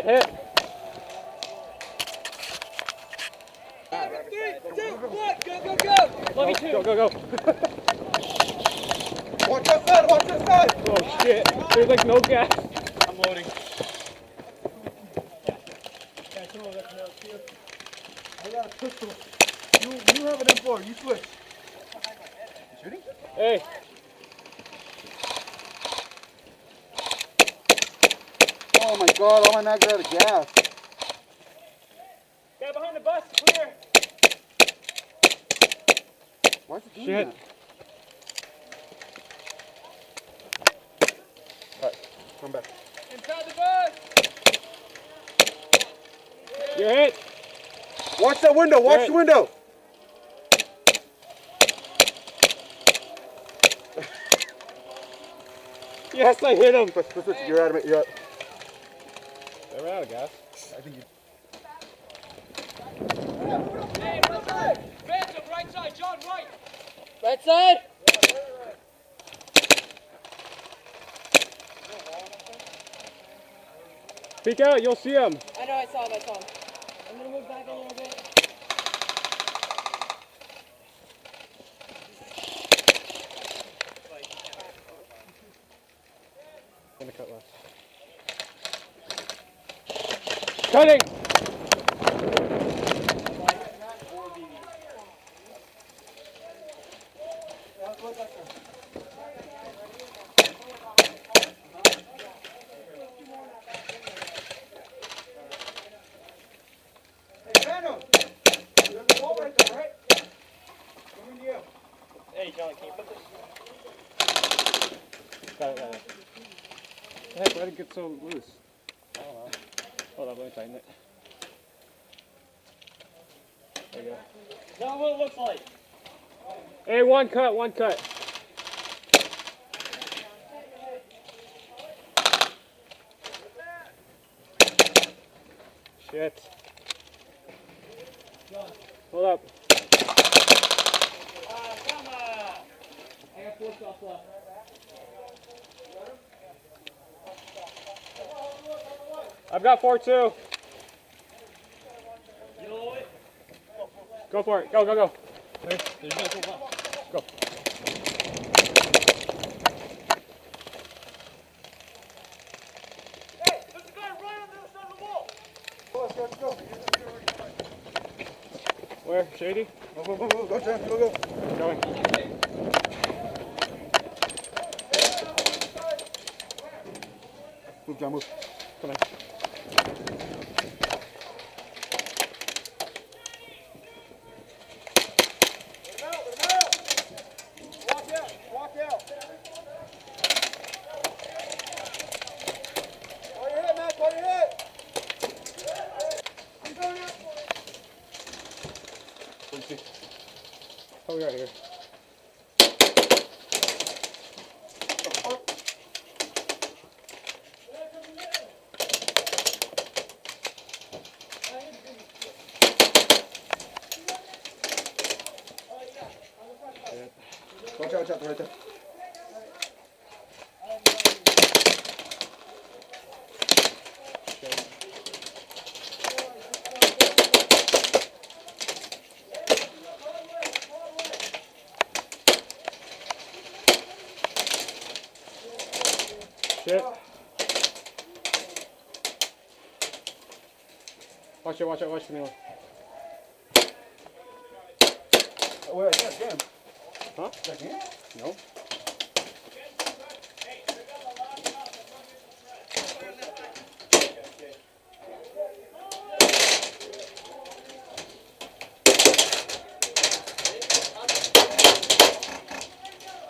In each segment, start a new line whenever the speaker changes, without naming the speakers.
Hit, hit.
Go, go,
Go.
Watch outside, watch outside!
Oh shit, there's like no gas.
I'm loading.
I got a pistol. You have an M4, you switch. You shooting?
Hey.
Oh my god, all my mags are out of gas.
Guy behind the bus, clear.
Why is it doing
Shit.
that? Alright, come back.
Inside the bus.
You're hit.
Watch that window, watch the window!
Yes, I hit him.
Switch, you're out of it, you're out.
They're out of gas.
I think you...
Hey, right side. Vance, right side. John, right.
Right side?
Peek out, you'll see him.
I know, I saw him. I'm gonna move back a little bit.
Gonna cut left. Cutting!
Hey, John, can you put this?
Got it. Heck, why did it get so loose?
I don't know.
Hold on, let me tighten it. There you go.
Is that what it looks like?
Hey, one cut. Shit. Hold up.
Come on. I got 4 shots left.
I've got 4 too.
You know it?
Go for it. Go.
There's no 4 left.
Go.
Hey, there's a guy right on the other side of the wall.
Let's go.
Where? Shady?
Go, John, go.
Going.
Move, John, move.
Come on.
Walk out. Call your head, Matt, call your head.
Oh, we're right here.
Watch out, right there.
Shit. Watch Camila.
Oh, wait, that's game.
Huh?
Is that game?
No.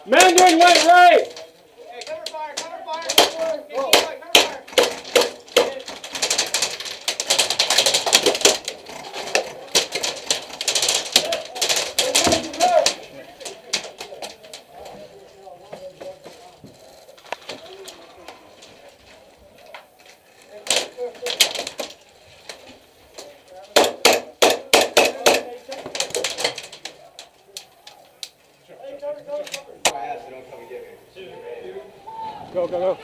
Mandarin went right!
Hey, cover fire.
Whoa.
Go. Go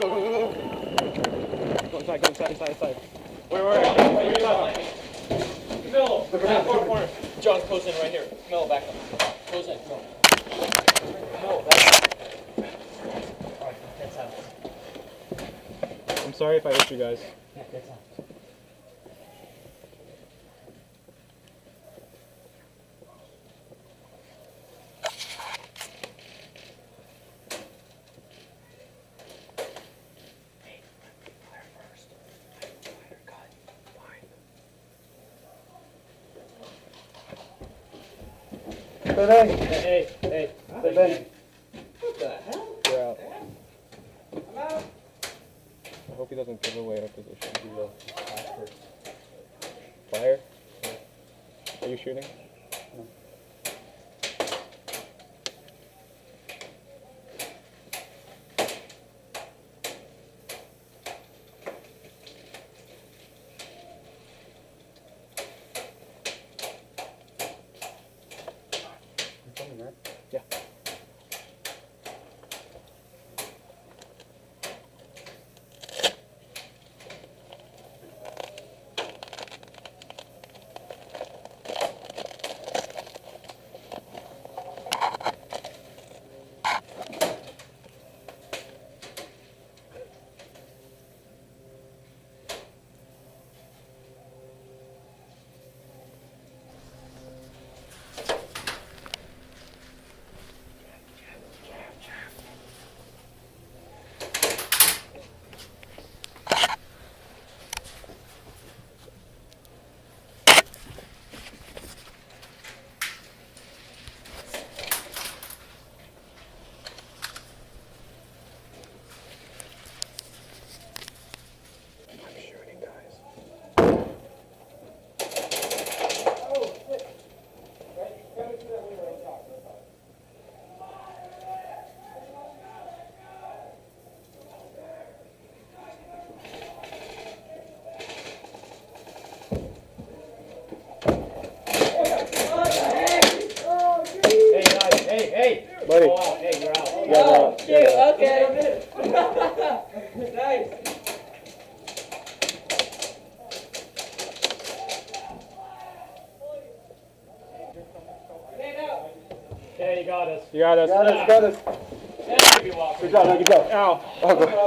inside.
Where you talking? Middle. That far corner. John, close in right here. Middle, back up. Close in. Middle, back up. Alright, that's out.
I'm sorry if I hit you guys.
Yeah, that's out.
Hey.
What the hell?
You're out. I hope he doesn't give away our position. He will. Fire? Are you shooting? Yeah. Hey! Buddy.
Go out. Hey, you're out.
Oh, shoot, okay. Nice.
Okay, you got us.
You got us.
Got us.
That should be walking.
Good job, man. Good job.
Ow.